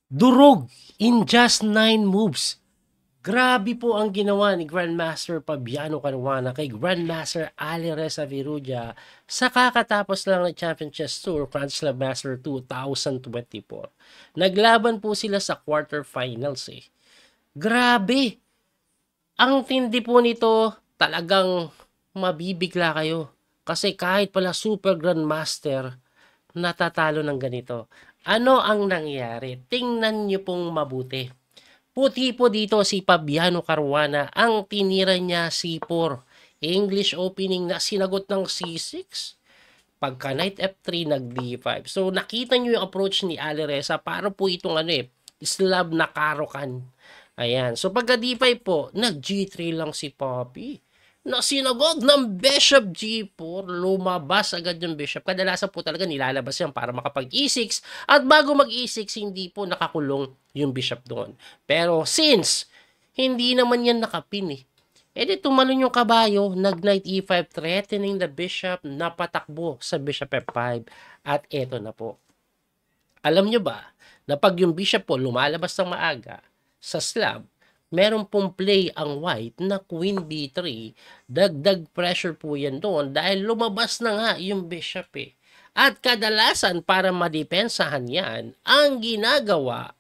Durog in just 9 moves. Grabe po ang ginawa ni Grandmaster Fabiano Caruana kay Grandmaster Ali Reza Virulya sa kakatapos lang ng Champion Chess Tour Grand Slam Master 2024. Naglaban po sila sa quarterfinals eh. Grabe! Ang tindi po nito, talagang mabibigla kayo. Kasi kahit pala Super Grandmaster, natatalo ng ganito. Ano ang nangyari? Tingnan niyo pong mabuti. Puti po dito si Fabiano Caruana, ang tinira niya C4. English opening na sinagot ng C6. Pagka knight F3, nag D5. So nakita niyo yung approach ni Aleresa para po itong Slav na karokan. Ayan. So pagka D5 po, nag G3 lang si Poppy. Na sinagod ng Bishop G4, lumabas agad yung Bishop. Kadalasan po talaga nilalabas yan para makapag E6. At bago mag E6, hindi po nakakulong yung Bishop doon. Pero since hindi naman yan nakapin eh. E di tumalon yung kabayo, nag-knight E5, threatening the Bishop, napatakbo sa Bishop F5. At eto na po. Alam nyo ba na pag yung Bishop po lumalabas ng maaga sa slab, meron pong play ang white na Queen B3, dagdag pressure po yan doon dahil lumabas na nga yung bishop eh. At kadalasan para madepensahan yan, ang ginagawa,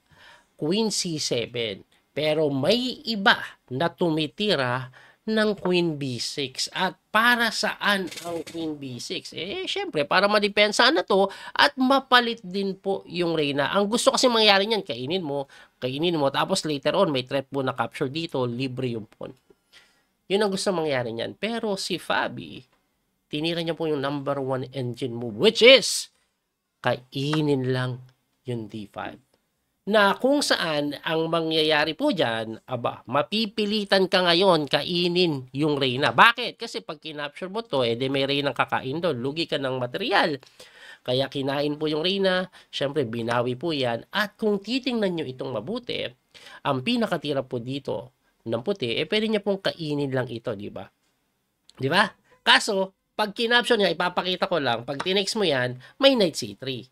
Queen C7. Pero may iba na tumitira ng Queen B6. At para saan ang Queen B6? Eh, syempre, para madepensa na to at mapalit din po yung Reyna. Ang gusto kasi mangyari niyan, kainin mo, tapos later on, may threat po na capture dito, libre yung pawn. Yun ang gusto mangyari niyan. Pero si Fabi, tinira niya po yung number 1 engine move, which is, kainin lang yung D5. Na kung saan ang mangyayari po dyan, mapipilitan ka ngayon kainin yung Reyna. Bakit? Kasi pag kinapture mo to, edi may Reyna kakain doon. Lugi ka ng material. Kaya kinain po yung Reyna. Siyempre, binawi po yan. At kung titingnan nyo itong mabuti, ang pinakatira po dito ng puti, pwede niya pong kainin lang ito, di ba? Di ba? Kaso, pag kinapture niya, ipapakita ko lang, pag tinext mo yan, may knight C3.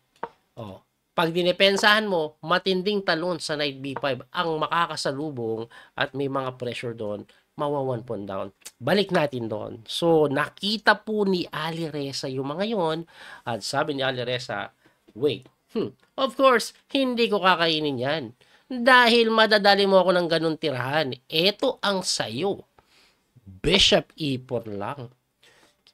Oh. Pag dinepensahan mo, matinding talon sa knight B5 ang makakasalubong at may mga pressure doon, mawa 1 pawn down. Balik natin doon. So, nakita po ni Ali Reza yung mga yon at sabi ni Ali Reza, wait, of course, hindi ko kakainin yan. Dahil madadali mo ako ng ganun tirahan. Ito ang sayo. Bishop E4 lang.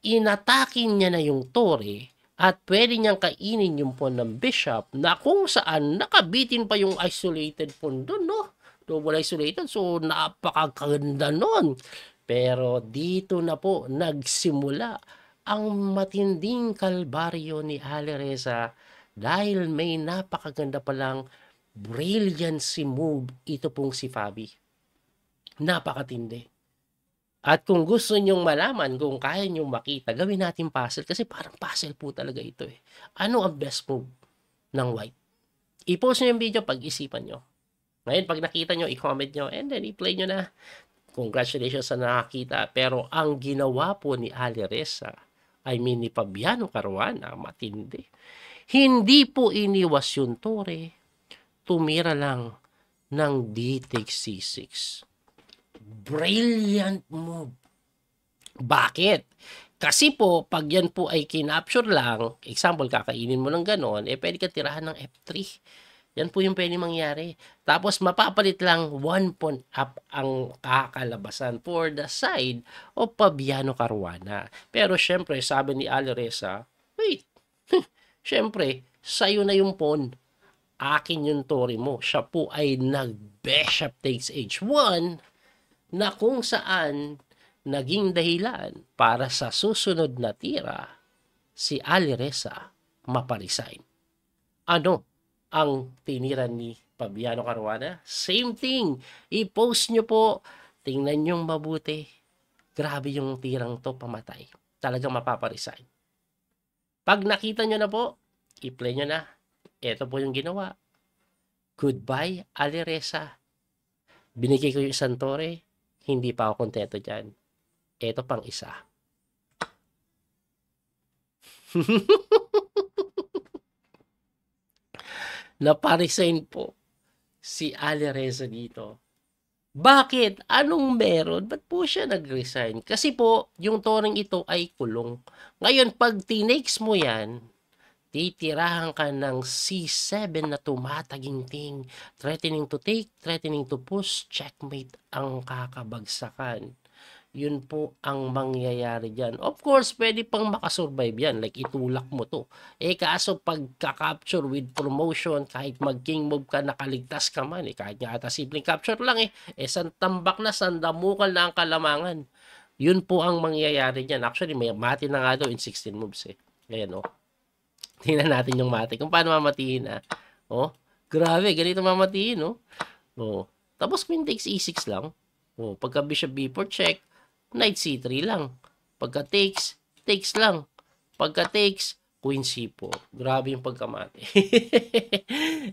Inatakin niya na yung tore at pwede niyang kainin yung pawn ng bishop na kung saan nakabitin pa yung isolated pawn doon, no? Double isolated, so napakaganda nun. Pero dito na po nagsimula ang matinding kalbaryo ni Ali Reza dahil may napakaganda palang brilliancy move ito pong si Fabi. Napakatindi. At kung gusto nyong malaman, kung kaya nyong makita, gawin natin puzzle kasi parang puzzle po talaga ito eh. Ano ang best move ng white? I-post nyo yung video, pag-isipan nyo. Ngayon, pag nakita nyo, i-comment nyo, and then i-play nyo na. Congratulations sa nakakita. Pero ang ginawa po ni Ali Reza, ni Fabiano Caruana, matindi. Hindi po iniwas yung tore, tumira lang ng D takes C6. Brilliant move. Bakit? Kasi po, pag yan po ay kinapture lang, example, kakainin mo ng ganon, pwede ka tirahan ng F3. Yan po yung pwede mangyari. Tapos, mapapalit lang 1 pawn up ang kakalabasan for the side of Fabiano Caruana. Pero, syempre, sabi ni Ali Reza, wait, syempre, sa'yo na yung pawn. Akin yung tore mo. Siya po ay nag-bishop takes H1, na kung saan naging dahilan para sa susunod na tira si Ali Reza maparesign. Ano ang tinira ni Fabiano Caruana? Same thing. I-post nyo po. Tingnan nyo mabuti. Grabe yung tirang to, pamatay. Talagang mapaparesign. Pag nakita nyo na po, i-play nyo na. Ito po yung ginawa. Goodbye, Ali Reza. Binigay ko yung isang tore. Hindi pa ako kontento dyan. Ito pang isa. Naparesign po si Ali Reza dito. Bakit? Anong meron? Ba't po siya nag-resign? Kasi po, yung toring ito ay kulong. Ngayon, pag tinakes mo yan, titirahan ka ng C7 na tumataginting, threatening to take, threatening to push, checkmate ang kakabagsakan. Yun po ang mangyayari dyan. Of course, pwede pang makasurvive yan. Like, itulak mo to. Kaso pagka-capture with promotion, kahit mag-king move ka, nakaligtas ka man. Kahit nga ata simpleng capture lang san tambak na, sandamukal na ang kalamangan. Yun po ang mangyayari dyan. Actually, may mati na nga daw in 16 moves Ayan Tingnan natin yung mati. Kung paano mamatiin grabe, ganito mamatiin Tapos queen takes e6 lang. Pagka bishop b4 check, knight c3 lang. Pagka takes, takes lang. Pagka takes, queen c4. Grabe yung pagkamati.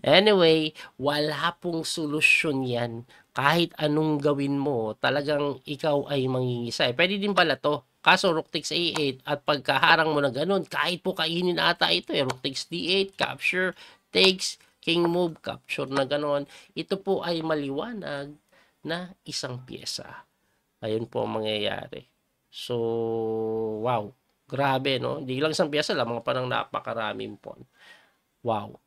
Anyway, wala pong solusyon yan. Kahit anong gawin mo, talagang ikaw ay mangingisay. Pwede din pala to. Kaso rook takes a8 at pagkaharang mo na ganun, kahit po kainin ata ito rook takes d8, capture, takes, king move, capture na ganun. Ito po ay maliwanag na isang pyesa. Ayun po ang mangyayari. So, wow. Grabe, no? Hindi lang isang pyesa lang, mga parang napakaraming pawn. Wow.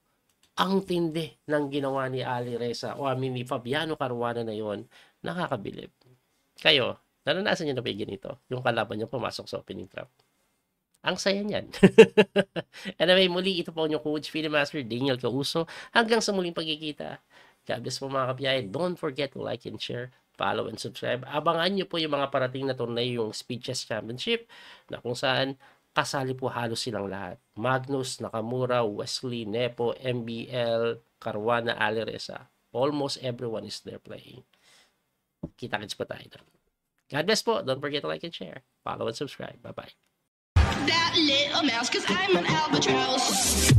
Ang tindi ng ginawa ni Ali Reza ni Fabiano Caruana na yon, nakakabilib. Kayo, naranasan niyo na ba yung ganito? Yung kalaban niyo pumasok sa opening trap. Ang saya niyan. Anyway, muli ito po yung Coach Philip Master Daniel Causo. Hanggang sa muling pagkikita. God bless po mga kabiyahe. Don't forget to like and share, follow and subscribe. Abangan nyo po yung mga parating na torneo, yung Speedchess Championship, na kung saan kasali po halos silang lahat. Magnus, Nakamura, Wesley, Nepo, MBL, Caruana, Ali Reza. Almost everyone is there playing. Kita-kits po tayo doon. God bless po. Don't forget to like and share. Follow and subscribe. Bye-bye. That little mouse, 'cause I'm an albatross.